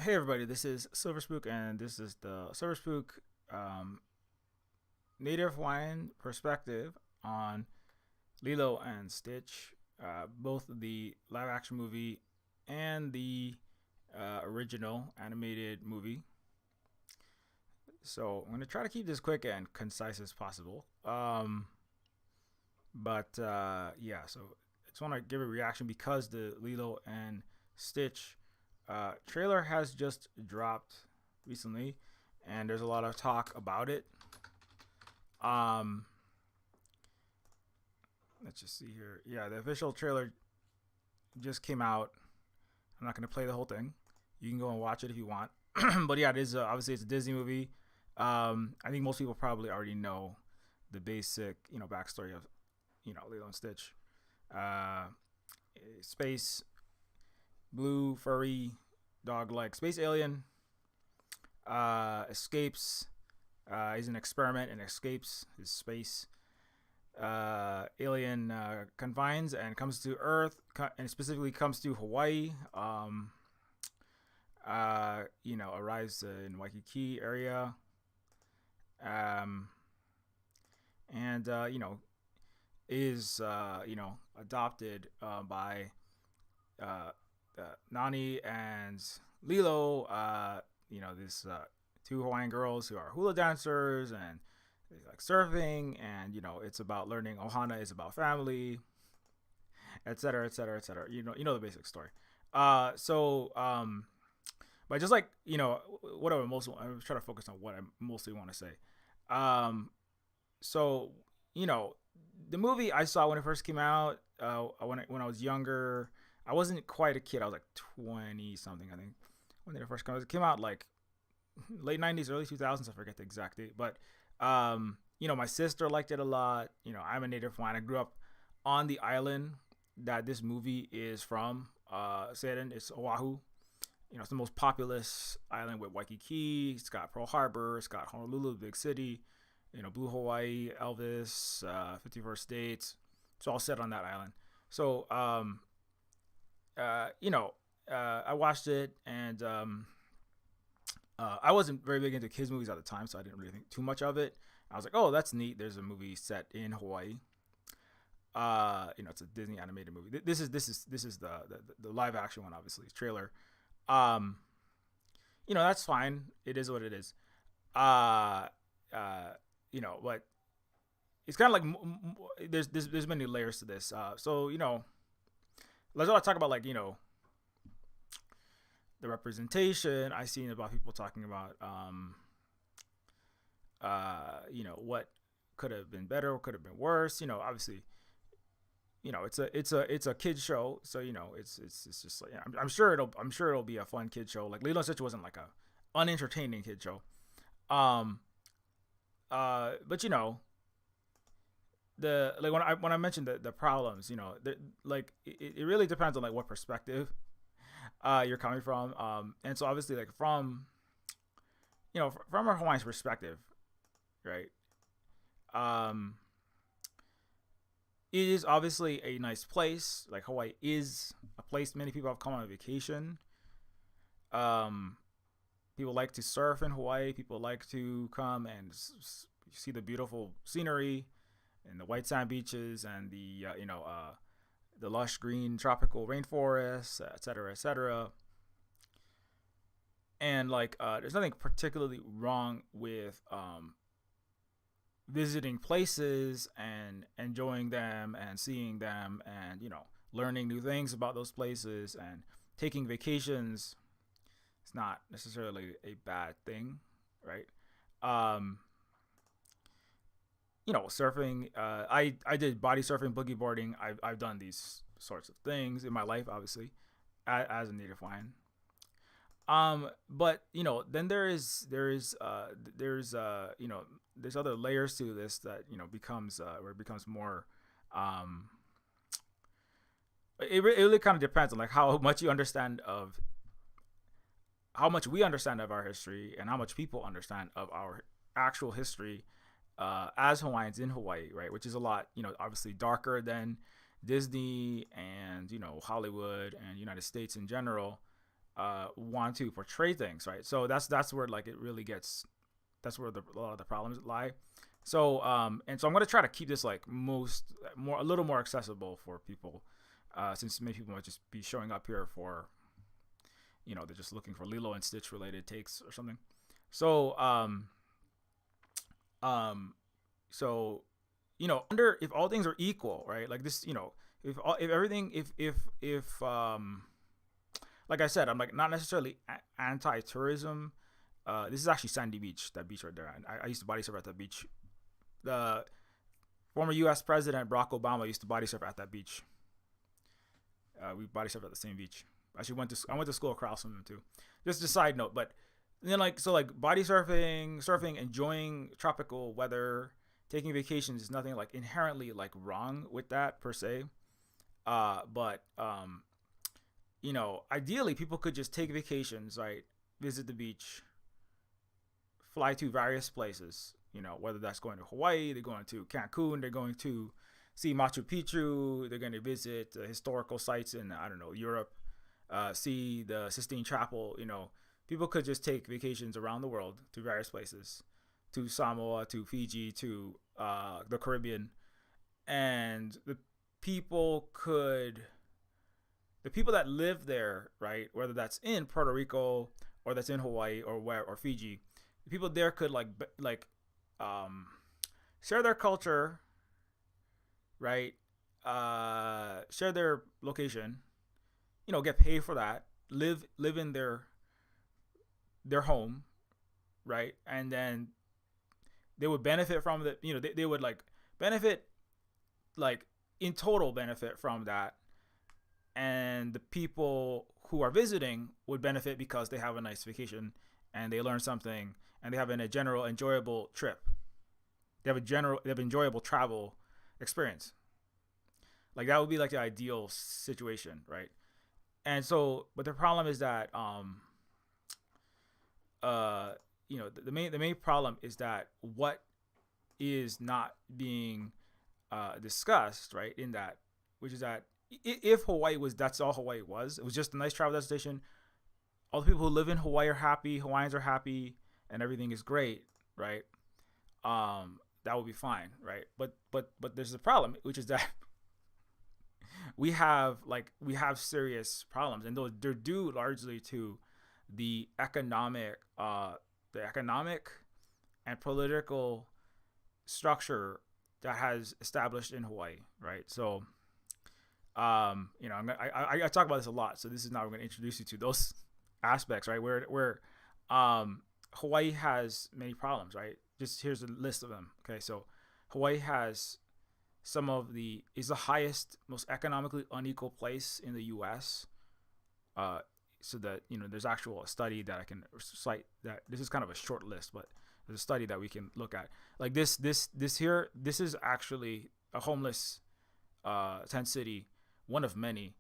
Hey everybody, this is Silver Spook, and this is the Silver Spook Native Hawaiian perspective on Lilo and Stitch, both the live action movie and the original animated movie. So I'm going to try to keep this quick and concise as possible. Yeah, so I just want to give a reaction because the Lilo and Stitch trailer has just dropped recently, and there's a lot of talk about it. Um, let's just see here. Yeah, the official trailer just came out. I'm not gonna play the whole thing. You can go and watch it if you want. But yeah, it is obviously it's a Disney movie. I think most people probably already know the basic backstory of Lilo and Stitch. Uh, Space blue furry dog like space alien escapes. He's an experiment and escapes his space alien confines and comes to Earth, and specifically comes to Hawaii. Arrives in Waikiki area. Um, and is adopted by uh, Nani and Lilo. This two Hawaiian girls who are hula dancers and they like surfing, and it's about learning. Ohana is about family, etc., etc., etc. You know the basic story. But just like what I'm trying to focus on what I mostly want to say. Um, so the movie I saw when it first came out, when I was younger. I wasn't quite a kid. I was like 20 something, I think, when it first came out. It came out like late 90s, early 2000s. I forget the exact date. But, my sister liked it a lot. I'm a native Hawaiian. I grew up on the island that this movie is from. Satan, it's Oahu. It's the most populous island with Waikiki. It's got Pearl Harbor. It's got Honolulu, the big city. Blue Hawaii, Elvis, 51st States. It's all set on that island. So, I watched it, and I wasn't very big into kids movies at the time, so I didn't really think too much of it. I was like, "Oh, that's neat. There's a movie set in Hawaii." It's a Disney animated movie. This is the live action one, obviously, trailer. Um, that's fine. It is what it is. But it's kind of like there's many layers to this. Let's all talk about the representation. I seen about people talking about what could have been better, what could have been worse. Obviously, it's a kid show, so it's just like I'm sure it'll be a fun kid show. Like Lilo and Stitch wasn't like a unentertaining kid show. But the like when I mentioned the problems, it really depends on like what perspective you're coming from. And so obviously like from a Hawaiian's perspective, right? Um, it is obviously a nice place. Like Hawaii is a place many people have come on vacation. Um, People like to surf in Hawaii. People like to come and see the beautiful scenery and the white sand beaches and the lush green tropical rainforests, et cetera, et cetera. And there's nothing particularly wrong with visiting places and enjoying them and seeing them and learning new things about those places and taking vacations. It's not necessarily a bad thing, right? Surfing. I did body surfing, boogie boarding. I've done these sorts of things in my life, obviously, as a native Hawaiian. But then there's other layers to this that becomes where it becomes more. It really kind of depends on like how much you understand of how much we understand of our history and how much people understand of our actual history as Hawaiians in Hawaii, right? Which is a lot, obviously darker than Disney and Hollywood and United States in general. want to portray things, right? So that's where like it really gets, that's where a lot of the problems lie. So and so I'm gonna try to keep this like a little more accessible for people, since many people might just be showing up here for, they're just looking for Lilo and Stitch related takes or something. So um so under, if all things are equal, right? Like this, if everything, if like I said, I'm like not necessarily anti-tourism. This is actually Sandy Beach, that beach right there. I used to body surf at that beach. The former U.S. President Barack Obama used to body surf at that beach. We body surfed at the same beach. I went to school across from them too. Just a side note, but then like body surfing, enjoying tropical weather, taking vacations is nothing like inherently like wrong with that per se. But ideally people could just take vacations, right? Visit the beach, fly to various places, whether that's going to Hawaii, they're going to Cancun, they're going to see Machu Picchu, they're going to visit historical sites in, I don't know, Europe, see the Sistine Chapel. People could just take vacations around the world to various places, to Samoa, to Fiji, to the Caribbean, and the people that live there, right, whether that's in Puerto Rico or that's in Hawaii or Fiji, the people there could share their culture, right? Share their location, get paid for that, live in their home, right? And then they would benefit from the, they would like benefit, like in total benefit from that. And the people who are visiting would benefit because they have a nice vacation and they learn something and they have a general enjoyable trip. They have enjoyable travel experience. Like that would be like the ideal situation, right? And so, but the problem is that, the main problem is that what is not being discussed, right? In that, which is that if Hawaii was, that's all Hawaii was, it was just a nice travel destination. All the people who live in Hawaii are happy, Hawaiians are happy, and everything is great, right? That would be fine, right? But there's a problem, which is that we have serious problems, and they're due largely to the economic and political structure that has established in Hawaii, right? So, I talk about this a lot, so this is now we're going to introduce you to those aspects, right? Where Hawaii has many problems, right? Just here's a list of them. Okay, so Hawaii has is the highest, most economically unequal place in the U.S. So that there's actual study that I can cite, that this is kind of a short list, but there's a study that we can look at. Like this is actually a homeless tent city, one of many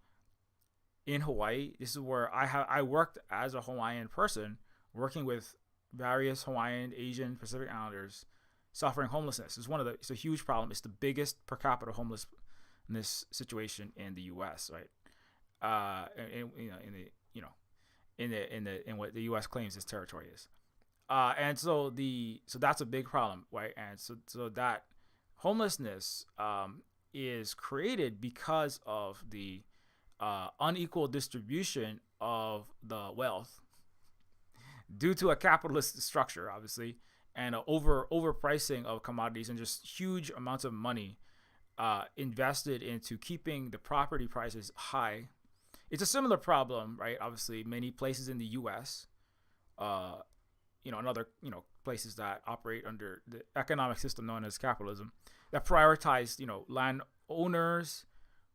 in Hawaii. This is where I worked as a Hawaiian person, working with various Hawaiian, Asian, Pacific Islanders suffering homelessness. It's a huge problem. It's the biggest per capita homelessness situation in the U.S., right? In what the U.S. claims its territory is, and so that's a big problem, right? And so that homelessness is created because of the unequal distribution of the wealth due to a capitalist structure, obviously, and overpricing of commodities and just huge amounts of money invested into keeping the property prices high. It's a similar problem, right? Obviously, many places in the U.S., and other places that operate under the economic system known as capitalism, that prioritize landowners'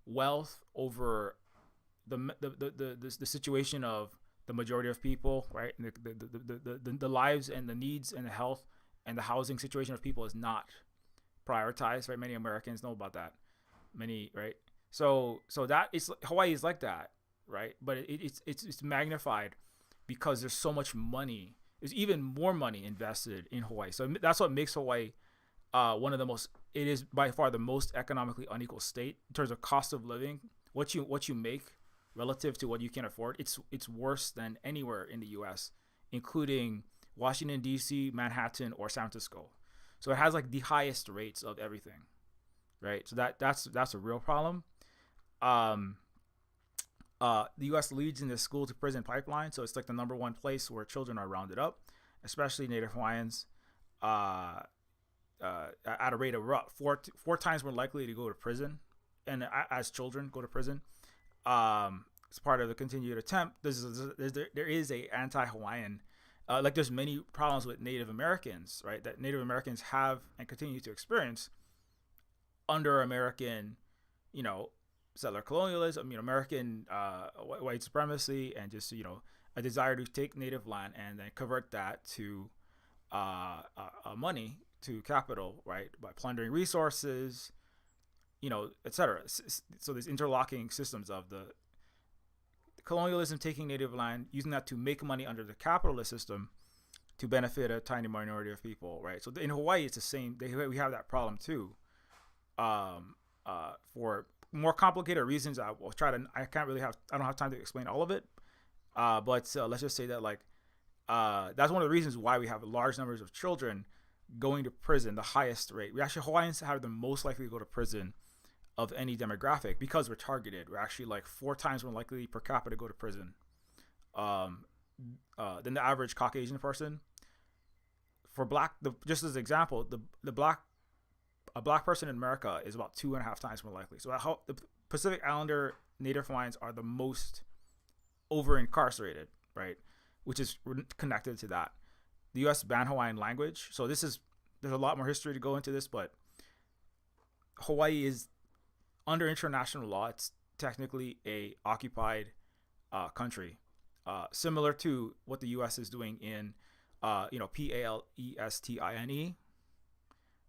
wealth over the situation of the majority of people, right? And the lives and the needs and the health and the housing situation of people is not prioritized, right? Many Americans know about that. Many, right? So that is, Hawaii is like that, right? But it's magnified because there's so much money. There's even more money invested in Hawaii. So that's what makes Hawaii one of the most. It is by far the most economically unequal state in terms of cost of living. What you make relative to what you can afford, it's worse than anywhere in the U.S., including Washington D.C., Manhattan, or San Francisco. So it has like the highest rates of everything, right? So that's a real problem. Um, the U.S. leads in the school to prison pipeline, so it's like the number one place where children are rounded up, especially Native Hawaiians, uh, at a rate of four times more likely to go to prison, and as children go to prison. It's part of the continued attempt. There is a anti-Hawaiian, like there's many problems with Native Americans, right? That Native Americans have and continue to experience under American, you know, settler colonialism, American white supremacy, and just a desire to take native land and then convert that to money, to capital, right, by plundering resources, etc. So there's interlocking systems of the colonialism, taking native land, using that to make money under the capitalist system to benefit a tiny minority of people, right? So in Hawaii, it's the same. We have that problem too. For more complicated reasons, I don't have time to explain all of it. But let's just say that that's one of the reasons why we have large numbers of children going to prison, the highest rate. Hawaiians have the most likely to go to prison of any demographic because we're targeted. We're actually like 4 times more likely per capita to go to prison than the average Caucasian person. For just as an example, a black person in America is about 2.5 times more likely. So the Pacific Islander Native Hawaiians are the most over incarcerated, right? Which is connected to that. The U.S. banned Hawaiian language. So there's a lot more history to go into this, but Hawaii is under international law. It's technically a occupied country, similar to what the U.S. is doing in, Palestine,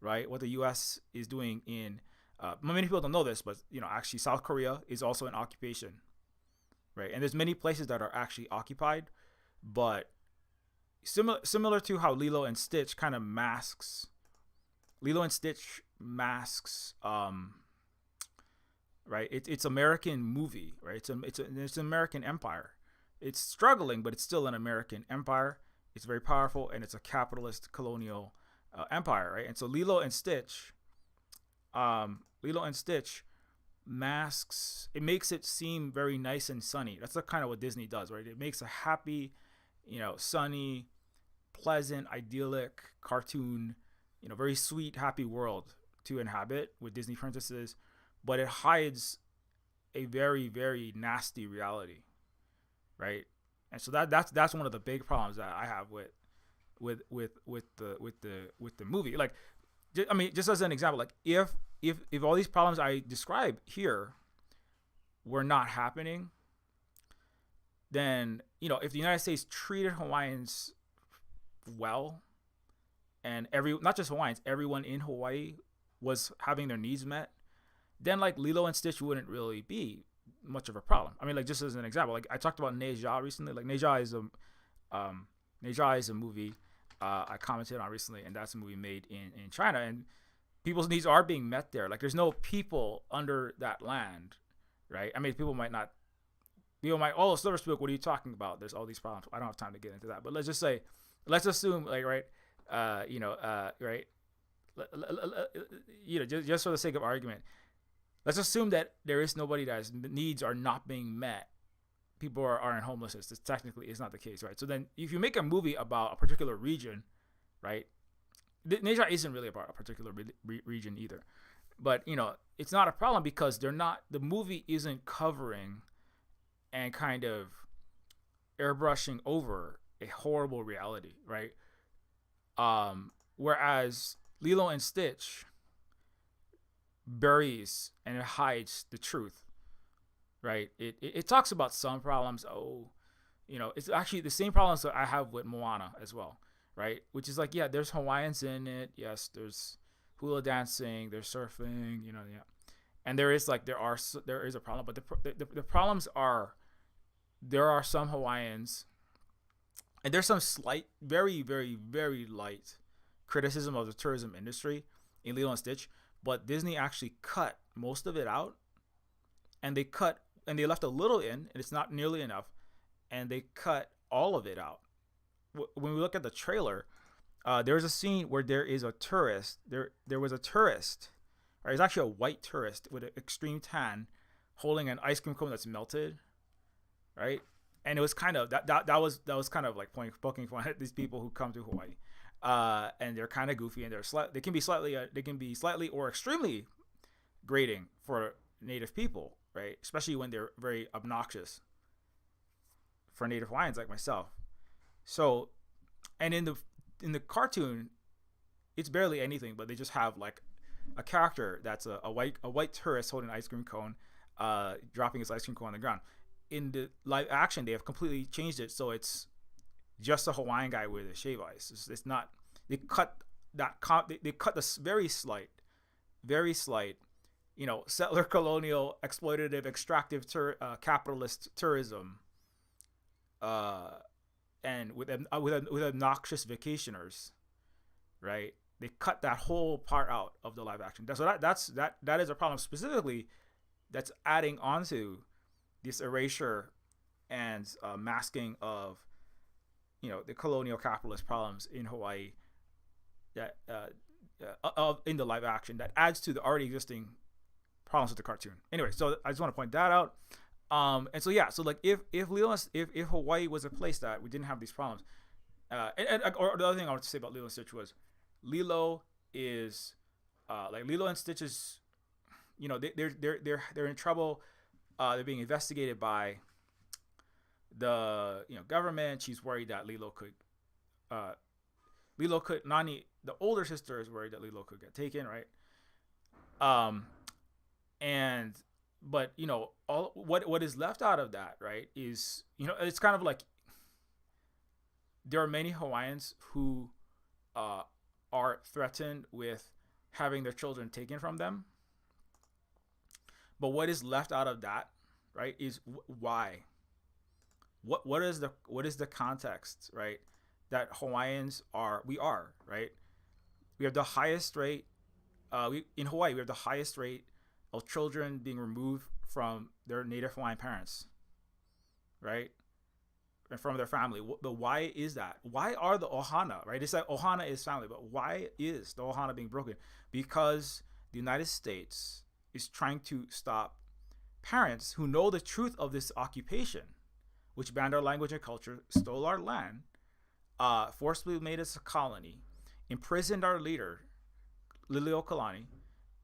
right? What the U.S. is doing in, many people don't know this, but actually South Korea is also an occupation, right? And there's many places that are actually occupied, but similar to how Lilo and Stitch kind of masks, right? It's American movie, right? It's an American empire. It's struggling, but it's still an American empire. It's very powerful, and it's a capitalist colonial empire, right? And so Lilo and Stitch masks. It makes it seem very nice and sunny. That's kind of what Disney does, right? It makes a happy, sunny, pleasant, idyllic cartoon, very sweet, happy world to inhabit with Disney princesses, but it hides a very, very nasty reality, right? And so that's one of the big problems that I have with the movie. Like, just as an example, like if all these problems I describe here were not happening, then if the United States treated Hawaiians well, and not just Hawaiians, everyone in Hawaii was having their needs met, then like Lilo and Stitch wouldn't really be much of a problem. I mean, like, just as an example, like I talked about Neja recently. Like Neja is a movie I commented on recently, and that's a movie made in China, and people's needs are being met there. Like, there's no people under that land, right? I mean, people might, oh, Silver Spook, what are you talking about? There's all these problems. I don't have time to get into that, but let's assume, like, right, right, just for the sake of argument, let's assume that there is nobody that's needs are not being met. People are in homelessness. This technically is not the case, right? So then if you make a movie about a particular region, right, Neja isn't really about a particular region either. But, it's not a problem because the movie isn't covering and kind of airbrushing over a horrible reality, right? Whereas Lilo and Stitch buries and it hides the truth, right? It talks about some problems. It's actually the same problems that I have with Moana as well, right? Which is like, yeah, there's Hawaiians in it. Yes, there's hula dancing, there's surfing, yeah. And there is a problem, but the problems are, there are some Hawaiians, and there's some slight, very, very, very light criticism of the tourism industry in Lilo and Stitch, but Disney actually cut most of it out, and they cut they left a little in, and it's not nearly enough, and they cut all of it out. When we look at the trailer, there's a scene where there is a tourist. There was a tourist. Right, it's actually a white tourist with an extreme tan, holding an ice cream cone that's melted. Right, and it was kind of that was kind of like poking fun at these people who come to Hawaii, and they're kind of goofy, and they can be slightly or extremely grating for Native people, right? Especially when they're very obnoxious for Native Hawaiians like myself. So, and in the cartoon, it's barely anything, but they just have like a character that's a white tourist holding an ice cream cone, dropping his ice cream cone on the ground. In the live action, they have completely changed it, so it's just a Hawaiian guy with a shave ice. It's not. They cut that. They cut this very slight, settler colonial exploitative extractive capitalist tourism, and with obnoxious vacationers, right? They cut that whole part out of the live action. So that is a problem specifically that's adding onto this erasure and masking of the colonial capitalist problems in Hawaii that in the live action that adds to the already existing problems with the cartoon. Anyway, so I just want to point that out. And so yeah, so like if Hawaii was a place that we didn't have these problems, or the other thing I want to say about Lilo and Stitch was Lilo is like Lilo and Stitch is, they're in trouble. They're being investigated by the government. She's worried that Lilo could Nani, the older sister, is worried that Lilo could get taken, right? But all what is left out of that, right, is it's kind of like there are many Hawaiians who are threatened with having their children taken from them. But what is left out of that, right, is why? What is the context, right? That Hawaiians we are, right? We have the highest rate. In Hawaii, we have the highest rate of children being removed from their Native Hawaiian parents, right, and from their family. But why is that? Why are the Ohana, right? It's like Ohana is family, but why is the Ohana being broken? Because the United States is trying to stop parents who know the truth of this occupation, which banned our language and culture, stole our land, forcibly made us a colony, imprisoned our leader, Lilo,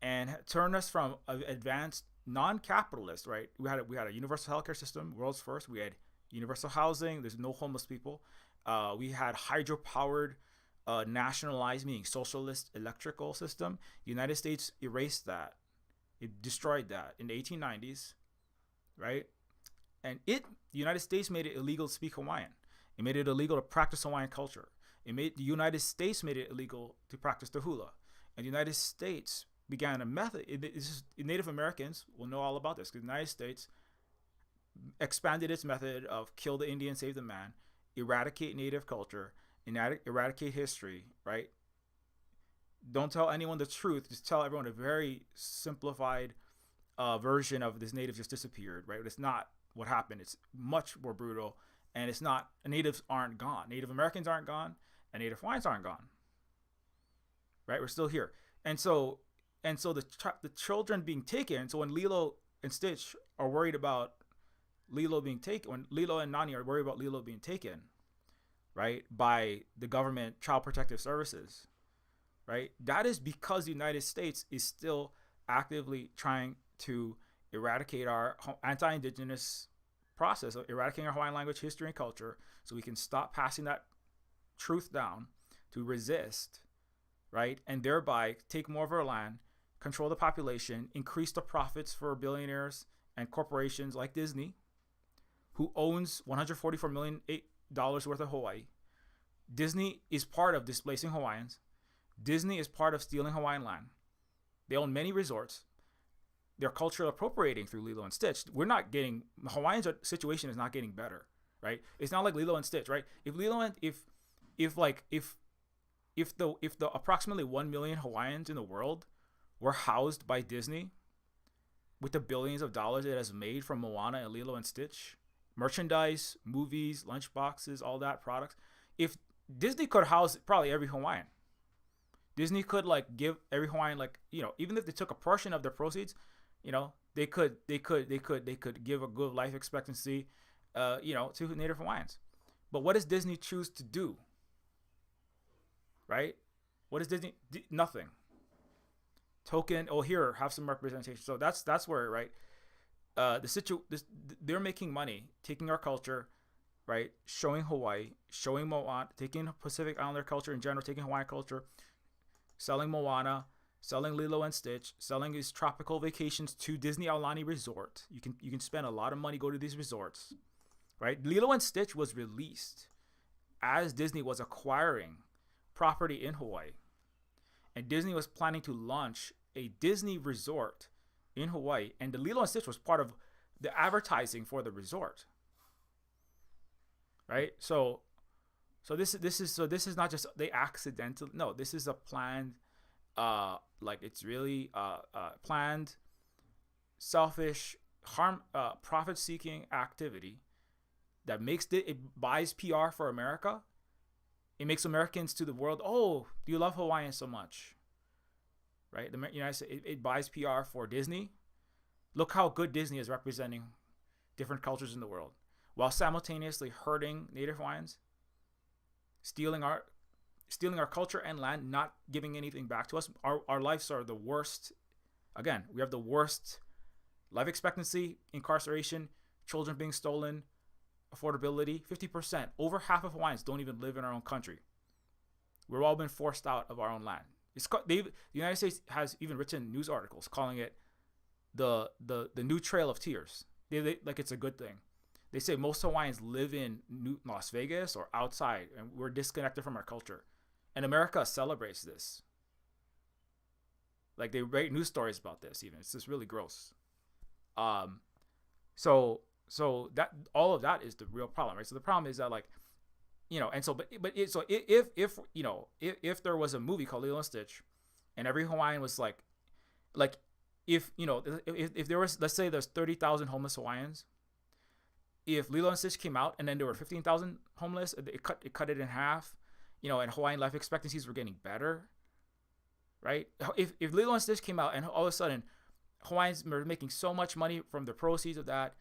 and turned us from an advanced non-capitalist, right? We had a universal healthcare system, world's first. We had universal housing. There's no homeless people. We had hydro-powered, nationalized, meaning socialist electrical system. The United States erased that. It destroyed that in the 1890s, right? And the United States made it illegal to speak Hawaiian. It made it illegal to practice Hawaiian culture. The United States made it illegal to practice the hula. And the United States began a method. Native Americans will know all about this because the United States expanded its method of kill the Indian, save the man, eradicate Native culture, eradicate history, right? Don't tell anyone the truth. Just tell everyone a very simplified version of this native just disappeared, right? But it's not what happened. It's much more brutal, and it's not. Natives aren't gone. Native Americans aren't gone, and Native Hawaiians aren't gone, right? We're still here, and so the children being taken. So when Lilo and Stitch are worried about Lilo being taken, when Lilo and Nani are worried about Lilo being taken, right, by the government child protective services, right? That is because the United States is still actively trying to eradicate our anti-indigenous process of eradicating our Hawaiian language, history, and culture, so we can stop passing that truth down, to resist, right? And thereby take more of our land, control the population, increase the profits for billionaires and corporations like Disney, who owns $144 million worth of Hawaii. Disney is part of displacing Hawaiians. Disney is part of stealing Hawaiian land. They own many resorts. They're cultural appropriating through Lilo and Stitch. Hawaiian's situation is not getting better, right? It's not like Lilo and Stitch, right? If the approximately 1 million Hawaiians in the world were housed by Disney, with the billions of dollars it has made from Moana and Lilo and Stitch, merchandise, movies, lunchboxes, all that products. If Disney could house probably every Hawaiian, Disney could like give every Hawaiian, like, even if they took a portion of their proceeds, they could give a good life expectancy, to Native Hawaiians. But what does Disney choose to do? Right? What is Disney? Nothing. Token. Oh, here, have some representation. So that's where, right? They're making money, taking our culture, right? Showing Hawaii, showing Moana, taking Pacific Islander culture in general, taking Hawaiian culture, selling Moana, selling Lilo and Stitch, selling these tropical vacations to Disney Aulani Resort. You can spend a lot of money, go to these resorts, right? Lilo and Stitch was released as Disney was acquiring property in Hawaii, and Disney was planning to launch a Disney resort in Hawaii, and the Lilo and Stitch was part of the advertising for the resort, right? So this is not just they accidental. No, this is a planned, like it's really planned, selfish, profit-seeking activity that it buys PR for America. It makes Americans to the world. Oh, do you love Hawaiian so much? Right? The United States, it buys PR for Disney. Look how good Disney is representing different cultures in the world, while simultaneously hurting Native Hawaiians, stealing our culture and land, not giving anything back to us. Our lives are the worst. Again, we have the worst life expectancy, incarceration, children being stolen, affordability. 50%, over half of Hawaiians don't even live in our own country. We've all been forced out of our own land. The United States has even written news articles calling it the new Trail of Tears. They like it's a good thing. They say most Hawaiians live in Las Vegas or outside, and we're disconnected from our culture. And America celebrates this. Like they write news stories about this. Even it's just really gross. So that all of that is the real problem, right? So the problem is that, like, and so if there was a movie called Lilo and Stitch, and every Hawaiian was like if there was, let's say there's 30,000 homeless Hawaiians. If Lilo and Stitch came out and then there were 15,000 homeless, it cut it in half, and Hawaiian life expectancies were getting better, right? If Lilo and Stitch came out and all of a sudden Hawaiians were making so much money from the proceeds of that,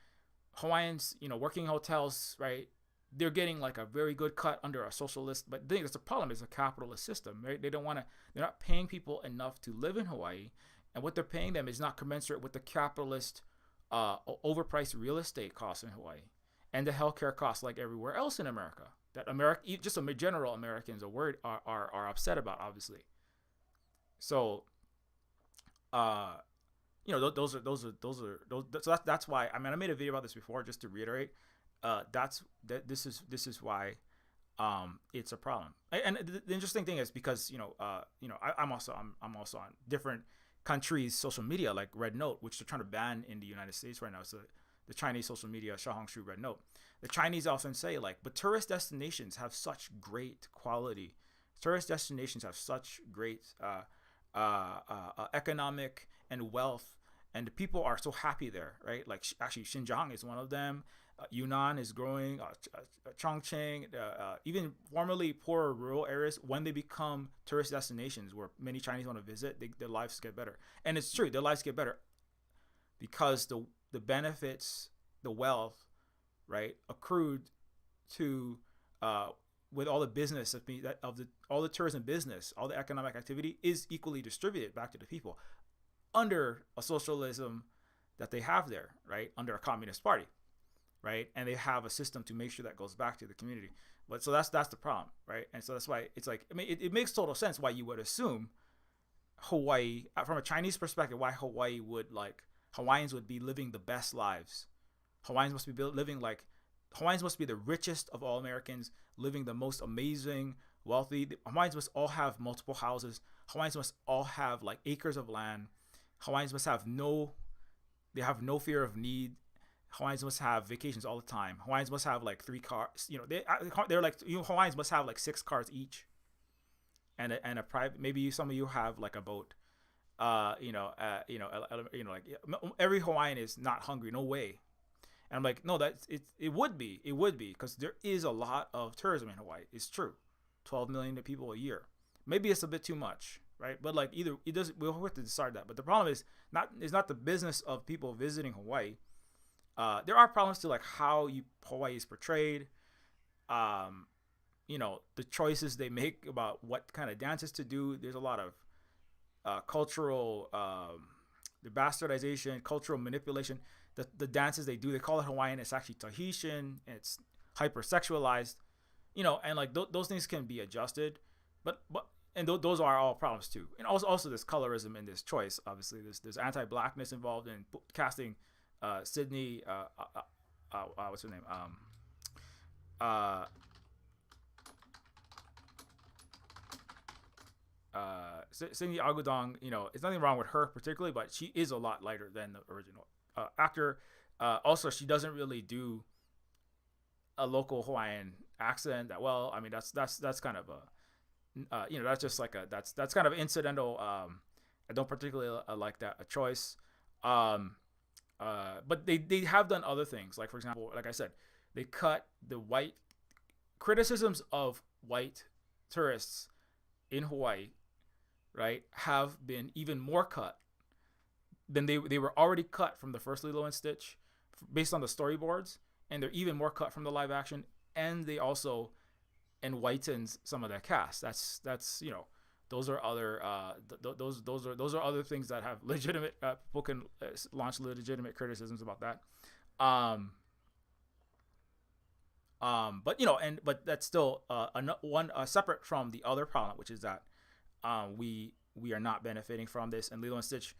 Hawaiians, working in hotels, right? They're getting like a very good cut under a socialist, but the thing that's the problem is a capitalist system, right? They're not paying people enough to live in Hawaii, and what they're paying them is not commensurate with the capitalist overpriced real estate costs in Hawaii and the healthcare costs like everywhere else in America that just general Americans are upset about, obviously. So, those are so that's why, I mean, I made a video about this before just to reiterate. This is why it's a problem. And the interesting thing is because I'm also on different countries' social media, like Red Note, which they're trying to ban in the United States right now. So the Chinese social media, Xiaohongshu, Red Note. The Chinese often say, like, but tourist destinations have such great quality. Tourist destinations have such great economic and wealth, and the people are so happy there, right? Like, actually, Xinjiang is one of them. Yunnan is growing. Chongqing, even formerly poorer rural areas, when they become tourist destinations where many Chinese want to visit, their lives get better. And it's true, their lives get better because the benefits, the wealth, right, accrued to with all the business all the tourism business, all the economic activity is equally distributed back to the people under a socialism that they have there, right, under a communist party, right, and they have a system to make sure that goes back to the community. But so that's the problem, right? And so that's why it's like, I mean, it makes total sense why you would assume Hawaii, from a Chinese perspective, why Hawaiians would be living the best lives. Hawaiians must be the richest of all Americans, living the most amazing, wealthy. Hawaiians must all have multiple houses. Hawaiians must all have like acres of land. Hawaiians must have no fear of need. Hawaiians must have vacations all the time. Hawaiians must have like 3 cars. They're like, Hawaiians must have like 6 cars each, and a private. Maybe some of you have like a boat. Like every Hawaiian is not hungry, no way. And I'm like, no, it would be because there is a lot of tourism in Hawaii. It's true, 12 million people a year. Maybe it's a bit too much, right? But like either it does, we'll have to decide that. But the problem is not the business of people visiting Hawaii. There are problems to like how Hawaii is portrayed. Um, the choices they make about what kind of dances to do. There's a lot of cultural the bastardization, cultural manipulation. The dances they do, they call it Hawaiian. It's actually Tahitian. It's hypersexualized, and like those things can be adjusted, but and those are all problems too. And also this colorism in this choice. Obviously, there's anti-blackness involved in casting Sydney. What's her name? Uh, Sydney Agudong, it's nothing wrong with her particularly, but she is a lot lighter than the original actor. Also, she doesn't really do a local Hawaiian accent that well. I mean, that's kind of a, that's just like that's kind of incidental. I don't particularly like that a choice. But they have done other things, like for example, like I said, they cut the white criticisms of white tourists in Hawaii, right, have been even more cut than they were already cut from the first Lilo and Stitch based on the storyboards, and they're even more cut from the live action, and they also whitens some of that cast. That's those are other those are other things that have legitimate people can launch legitimate criticisms about that. But that's still one separate from the other problem, which is that we are not benefiting from this, and Lilo and Stitch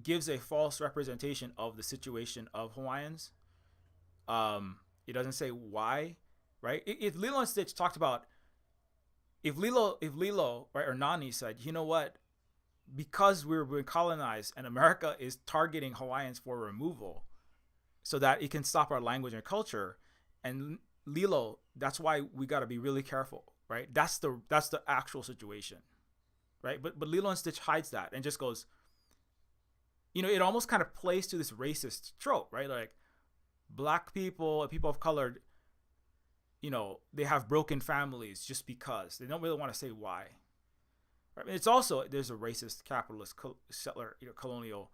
gives a false representation of the situation of Hawaiians. It doesn't say why, right? If Lilo and Stitch talked about, if Lilo, right, or Nani said, you know what, because we're being colonized and America is targeting Hawaiians for removal, so that it can stop our language and culture, and Lilo, that's why we got to be really careful, right? That's the actual situation, right? But Lilo and Stitch hides that and just goes, it almost kind of plays to this racist trope, right? Like black people and people of color, they have broken families just because they don't really want to say why. Right? It's also, there's a racist capitalist settler, colonial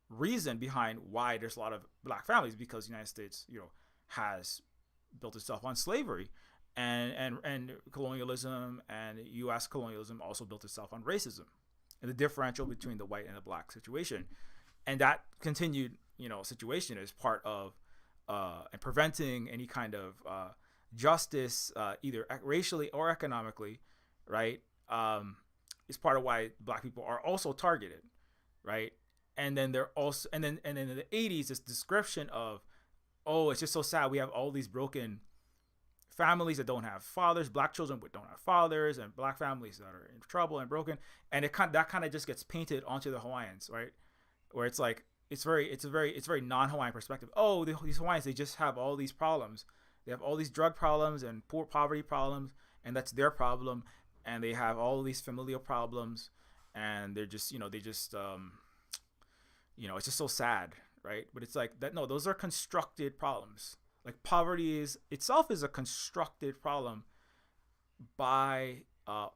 reason behind why there's a lot of black families, because the United States, has built itself on slavery, and colonialism, and U.S. colonialism also built itself on racism and the differential between the white and the black situation, and that continued situation is part of and preventing any kind of justice, either racially or economically, right? Is part of why black people are also targeted, right? And then they're also, and then in the 80s, this description of, oh, it's just so sad, we have all these broken families that don't have fathers, black children that don't have fathers, and black families that are in trouble and broken, and that kind of just gets painted onto the Hawaiians, right? Where it's like it's a very non-Hawaiian perspective. Oh, these Hawaiians, they just have all these problems. They have all these drug problems and poor poverty problems, and that's their problem. And they have all these familial problems, and they're just it's just so sad, right? But it's like that. No, those are constructed problems. Like poverty itself is a constructed problem by a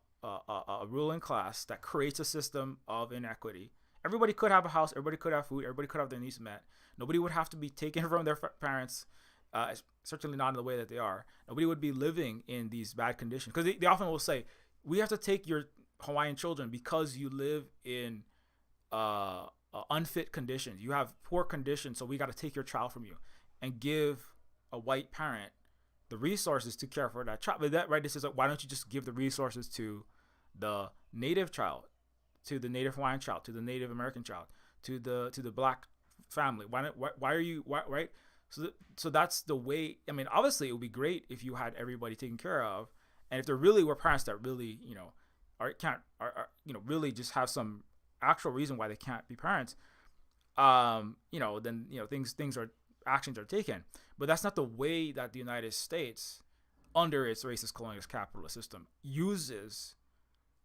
ruling class that creates a system of inequity. Everybody could have a house. Everybody could have food. Everybody could have their needs met. Nobody would have to be taken from their parents. Certainly not in the way that they are. Nobody would be living in these bad conditions, because they often will say, we have to take your Hawaiian children because you live in unfit conditions. You have poor conditions, so we got to take your child from you and give a white parent the resources to care for that child. But that, right, this is like, why don't you just give the resources to the native child, to the native Hawaiian child, to the Native American child, to the black family? Why are you, right? So that's the way. I mean, obviously it would be great if you had everybody taken care of, and if there really were parents that really, are really just have some actual reason why they can't be parents, then actions are taken. But that's not the way that the United States, under its racist colonialist capitalist system, uses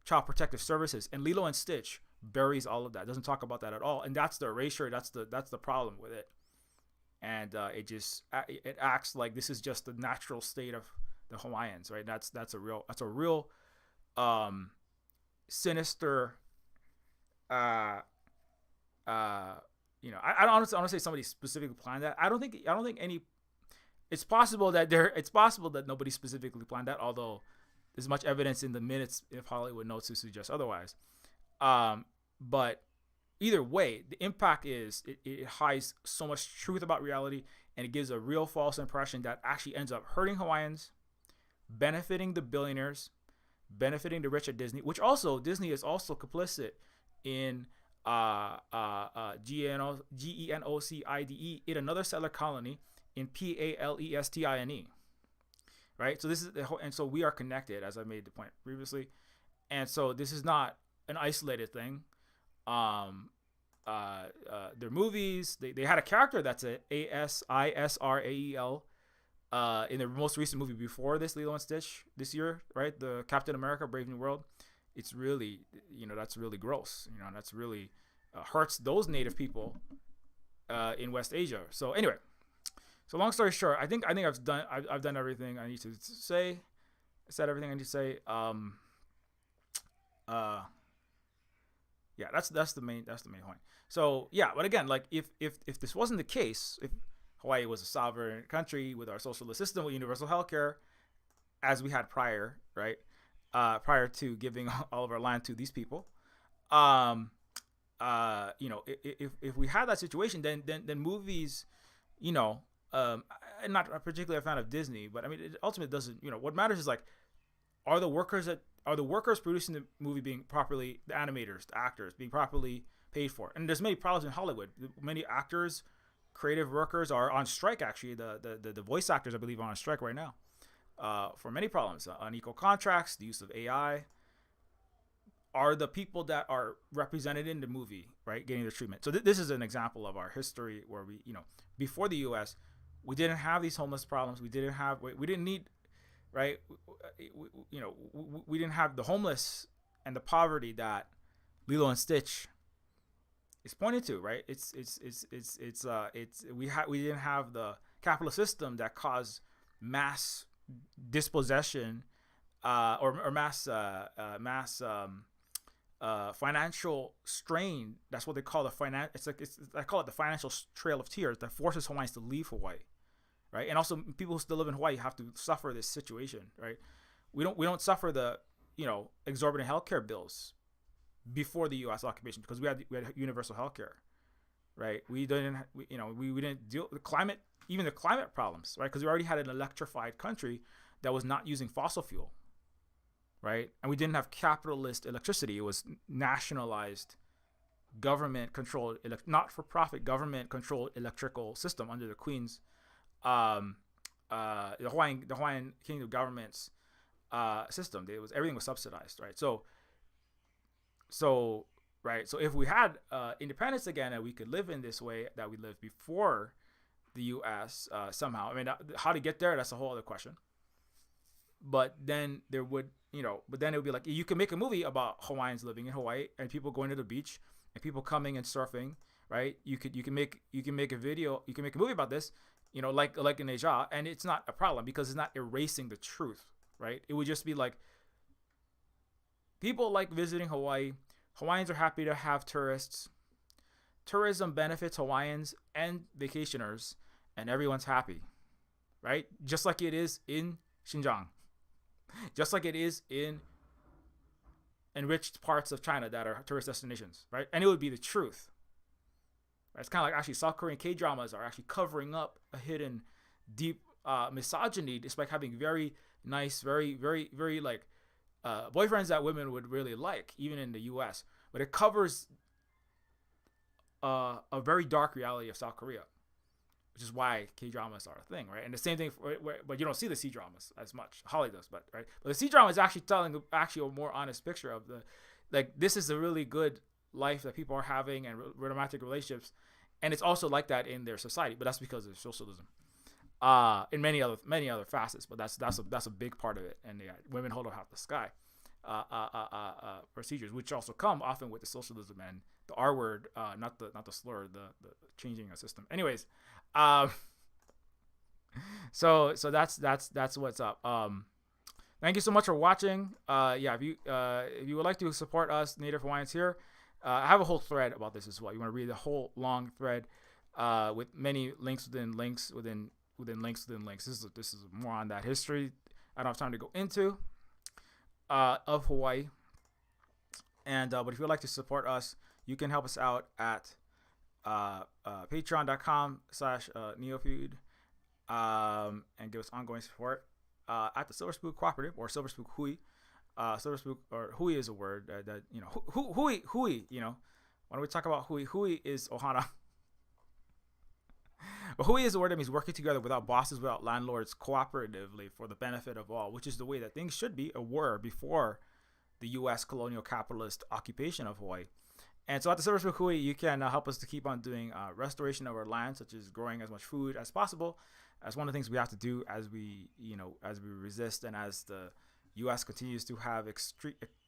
Child Protective Services, and Lilo and Stitch buries all of that. Doesn't talk about that at all, and that's the erasure. That's the problem with it. And it acts like this is just the natural state of the Hawaiians, right? That's a real sinister. I don't want to say somebody specifically planned that. I don't think any. It's possible that nobody specifically planned that, although there's much evidence in the minutes of Hollywood notes to suggest otherwise. But either way, the impact is it hides so much truth about reality, and it gives a real false impression that actually ends up hurting Hawaiians, benefiting the billionaires, benefiting the rich at Disney, which also Disney is also complicit in genocide in another settler colony in Palestine, right? So this is and so we are connected, as I made the point previously, and so this is not an isolated thing. Their movies, they had a character that's a Asisrael in their most recent movie before this, Lilo and Stitch this year, right? The Captain America Brave New World. It's really, that's really gross. That's really hurts those native people in West Asia. So anyway, so long story short, I think I've done everything I need to say. I said everything I need to say. Yeah, that's the main point. So yeah, but again, like if this wasn't the case, if Hawaii was a sovereign country with our socialist system with universal healthcare, as we had prior, right? Prior to giving all of our land to these people, if we had that situation, then movies, I'm not particularly a fan of Disney, but I mean, it ultimately doesn't. What matters is like, are the workers producing the movie being properly, the animators, the actors being properly paid for? And there's many problems in Hollywood. Many actors, creative workers are on strike. Actually, the voice actors, I believe, are on strike right now for many problems. Unequal contracts, the use of AI. Are the people that are represented in the movie, right, getting the treatment? So this is an example of our history where we, before the U.S., we didn't have these homeless problems. We didn't need, right? We didn't have the homeless and the poverty that Lilo and Stitch is pointed to, right? We didn't have the capitalist system that caused mass dispossession or mass financial strain. That's what they call I call it the financial trail of tears that forces Hawaiians to leave Hawaii, right? And also people who still live in Hawaii have to suffer this situation, right? We don't suffer the exorbitant healthcare bills before the U.S. occupation because we had universal healthcare, right? We didn't deal with climate problems, right? Because we already had an electrified country that was not using fossil fuel. Right, and we didn't have capitalist electricity. It was nationalized, government-controlled, not-for-profit, government-controlled electrical system under the Queen's, the Hawaiian Kingdom government's system. Everything was subsidized, right? So if we had independence again and we could live in this way that we lived before the U.S. Somehow, I mean, how to get there? That's a whole other question. But then it would be like, you can make a movie about Hawaiians living in Hawaii and people going to the beach and people coming and surfing, right? You can make a movie about this, like in Asia, and it's not a problem because it's not erasing the truth, right? It would just be like, people like visiting Hawaii. Hawaiians are happy to have tourists. Tourism benefits Hawaiians and vacationers, and everyone's happy, right? Just like it is in Xinjiang. Just like it is in enriched parts of China that are tourist destinations, right? And it would be the truth. It's kind of like actually South Korean K-dramas are actually covering up a hidden deep misogyny despite having very nice, very, very, very like boyfriends that women would really like, even in the U.S. But it covers a very dark reality of South Korea, which is why K-dramas are a thing, right? And the same thing, but you don't see the C-dramas as much. Holly does, but right. But the C-drama is actually telling a more honest picture of this is a really good life that people are having and romantic relationships, and it's also like that in their society. But that's because of socialism, in many other facets. But that's a big part of it. And yeah, women hold up half the sky. procedures, which also come often with the socialism and the R word, not the slur, the changing a system. Anyways, um, so that's what's up. Thank you so much for watching. Yeah, if you would like to support us Native Hawaiians here, I have a whole thread about this as well. You want to read the whole long thread with many links within links within links within links. This is more on that history. I don't have time to go into of Hawaii. And but if you'd like to support us, you can help us out at patreon.com/neofeud and give us ongoing support at the Silver Spook Cooperative or Silver Spook Hui. Silver Spook or Hui is a word that you know. Hui. You know, when we talk about Hui, Hui is Ohana. But Hui is a word that means working together without bosses, without landlords, cooperatively for the benefit of all, which is the way that things should be or were before the U.S. colonial capitalist occupation of Hawaii. And so at the Silver Spook Hui, you can help us to keep on doing restoration of our land, such as growing as much food as possible. That's one of the things we have to do as we resist and as the U.S. continues to have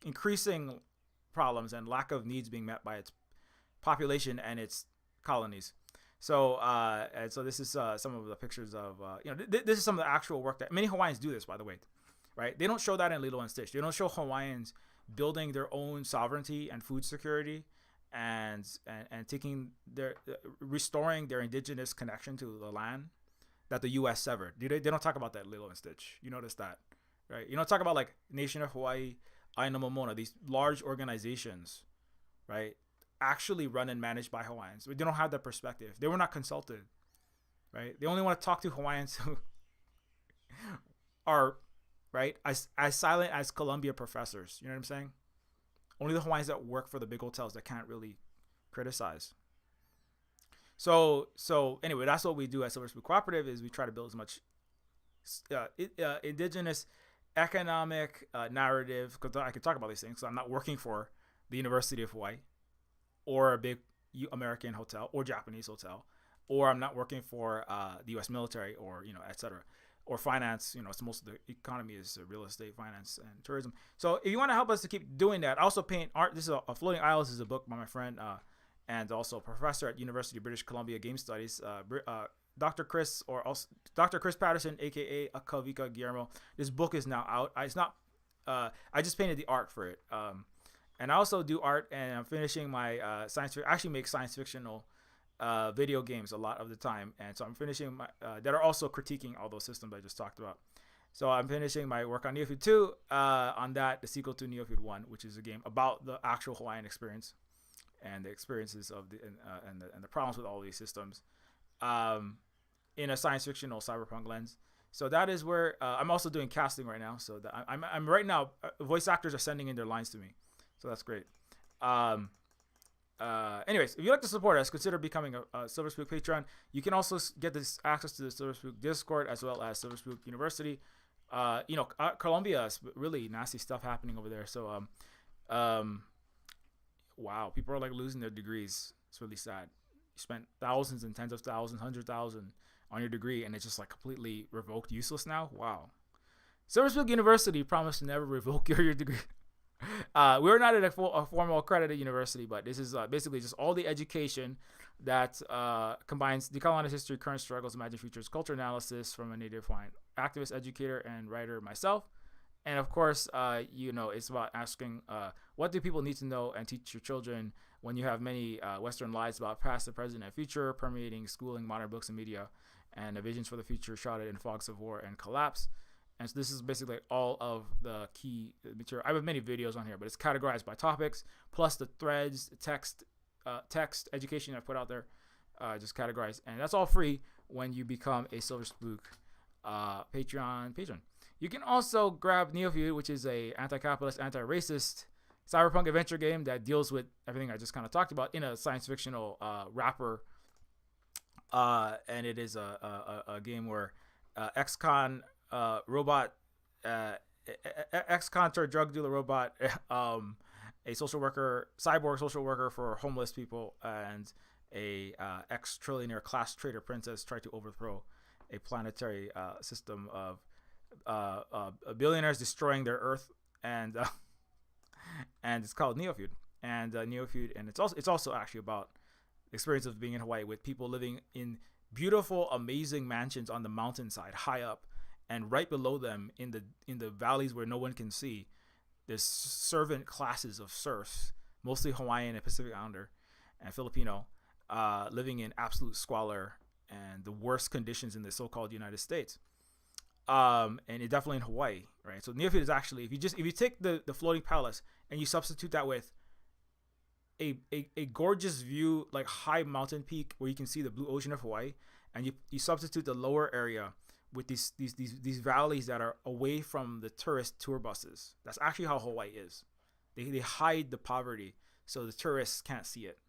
increasing problems and lack of needs being met by its population and its colonies. So and so this is some of the pictures of this is some of the actual work that many Hawaiians do this, by the way, right? They don't show that in Lilo and Stitch. They don't show Hawaiians building their own sovereignty and food security and taking restoring their indigenous connection to the land that the U.S. severed. They don't talk about that in Lilo and Stitch. You notice that, right? You don't talk about like Nation of Hawaii, Aina Momona, these large organizations, right? Actually run and managed by Hawaiians. They don't have that perspective. They were not consulted, right? They only want to talk to Hawaiians who are, right, as silent as Columbia professors. You know what I'm saying? Only the Hawaiians that work for the big hotels that can't really criticize. So anyway, that's what we do at Silver Spook Cooperative is we try to build as much indigenous economic narrative, because I can talk about these things. So I'm not working for the University of Hawaii or a big American hotel or Japanese hotel, or I'm not working for the U.S. military or, et cetera, or finance. It's most of the economy is real estate, finance, and tourism. So if you want to help us to keep doing that, I also paint art. This is a Floating Isles is a book by my friend and also a professor at University of British Columbia Game Studies, Dr. Chris Patterson, aka Akavika Guillermo. This book is now out. I just painted the art for it. And I also do art, and I'm finishing my I actually make science fictional video games a lot of the time, and so I'm finishing my that are also critiquing all those systems I just talked about. So I'm finishing my work on Neofeud 2, on that, the sequel to Neofeud 1, which is a game about the actual Hawaiian experience and the experiences of and the problems with all these systems, in a science fictional cyberpunk lens. So that is where I'm also doing casting right now. So that I'm right now, voice actors are sending in their lines to me. So that's great. Anyways, if you'd like to support us, consider becoming a Silver Spook Patreon. You can also get this access to the Silver Spook Discord as well as Silver Spook University. Columbia is really nasty stuff happening over there. So, wow, people are like losing their degrees. It's really sad. You spent thousands and tens of thousands, 100,000 on your degree, and it's just like completely revoked, useless now. Wow. Silver Spook University promised to never revoke your degree. We're not at a formal accredited university, but this is basically just all the education that combines decolonized history, current struggles, imagined futures, culture analysis from a Native Hawaiian activist, educator, and writer myself. And of course, it's about asking what do people need to know and teach your children when you have many Western lies about past, the present, and future permeating schooling, modern books, and media, and visions for the future shrouded in fogs of war and collapse. And so this is basically all of the key material. I have many videos on here, but it's categorized by topics, plus the threads, text education I put out there, just categorized. And that's all free when you become a Silver Spook Patreon patron. You can also grab Neofeud, which is a anti-capitalist, anti-racist cyberpunk adventure game that deals with everything I just kind of talked about in a science fictional wrapper. And it is a game where ex-con robot, ex-con drug dealer robot, a social worker, cyborg social worker for homeless people, and a ex-trillionaire class trader princess try to overthrow a planetary system of billionaires destroying their Earth and and it's called Neofeud. And Neofeud, and it's also actually about the experience of being in Hawaii with people living in beautiful, amazing mansions on the mountainside, high up, and right below them in the valleys where no one can see, there's servant classes of serfs, mostly Hawaiian and Pacific Islander and Filipino, living in absolute squalor and the worst conditions in the so-called United States. And it definitely in Hawaii, right? So Neofit is actually, if you take the floating palace and you substitute that with a gorgeous view, like high mountain peak where you can see the blue ocean of Hawaii, and you substitute the lower area with these valleys that are away from the tourist tour buses. That's actually how Hawaii is. They hide the poverty so the tourists can't see it.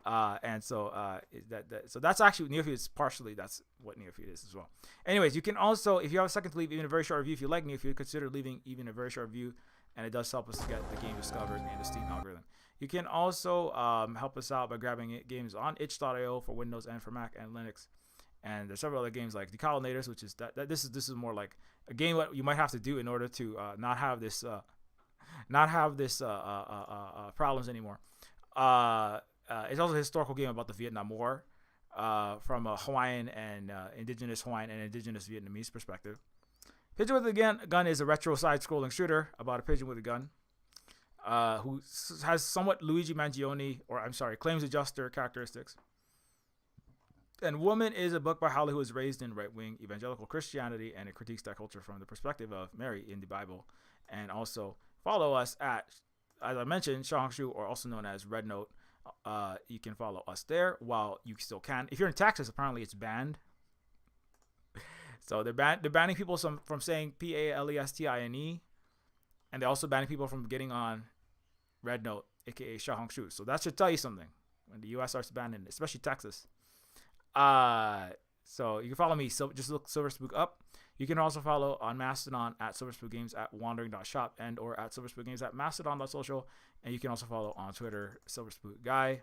And so so that's actually Neofeud is partially that's what Neofeud is as well. Anyways, you can also, if you have a second to leave even a very short review, if you like Neofeud, consider leaving even a very short review, and it does help us to get the game discovered in the Steam algorithm. You can also help us out by grabbing games on itch.io for Windows and for Mac and Linux. And there's several other games like Decolonators, which is this is more like a game what you might have to do in order to not have this problems anymore. It's also a historical game about the Vietnam War from a Hawaiian and indigenous Vietnamese perspective. Pigeon with a Gun is a retro side-scrolling shooter about a pigeon with a gun who has somewhat Luigi Mangione, claims adjuster characteristics. And Woman is a book by Holly who was raised in right-wing evangelical Christianity, and it critiques that culture from the perspective of Mary in the Bible. And also follow us at, as I mentioned, Shaongshu, or also known as Red Note. You can follow us there while you still can. If you're in Texas, apparently it's banned. So they're banning people from saying Palestine, and they're also banning people from getting on Red Note, aka Shaongshu. So that should tell you something when the U.S. starts banning it, especially Texas. So you can follow me. So just look Silver Spook up. You can also follow on Mastodon at Silver Spook Games at wandering.shop and or at Silver Spook Games at mastodon.social. And you can also follow on Twitter Silver Spook Guy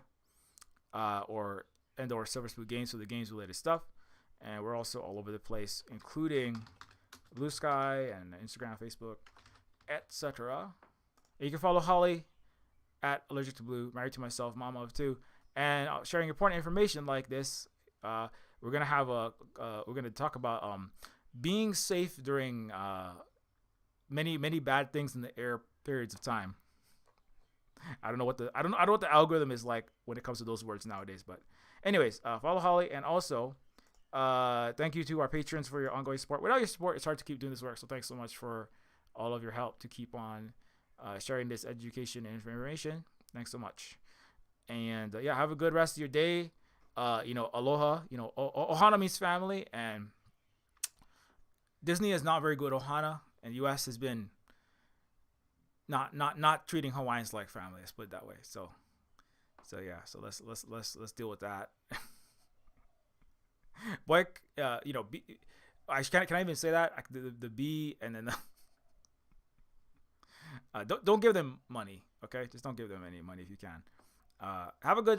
or Silver Spook Games for the games related stuff. And we're also all over the place, including Blue Sky and Instagram, Facebook, etc. You can follow Holly at Allergic to Blue, Married to Myself, Mama of Two, and sharing important information like this. We're gonna talk about being safe during many bad things in the air periods of time. I don't know what the algorithm is like when it comes to those words nowadays. But anyways, follow Holly, and also thank you to our patrons for your ongoing support. Without your support, it's hard to keep doing this work. So thanks so much for all of your help to keep on sharing this education and information. Thanks so much. And have a good rest of your day. Aloha. Ohana means family, and Disney is not very good Ohana, and the U.S. has been not treating Hawaiians like family. Let's put it that way. So let's deal with that. Boy, can I even say that the B and then don't give them money, okay? Just don't give them any money if you can. Have a good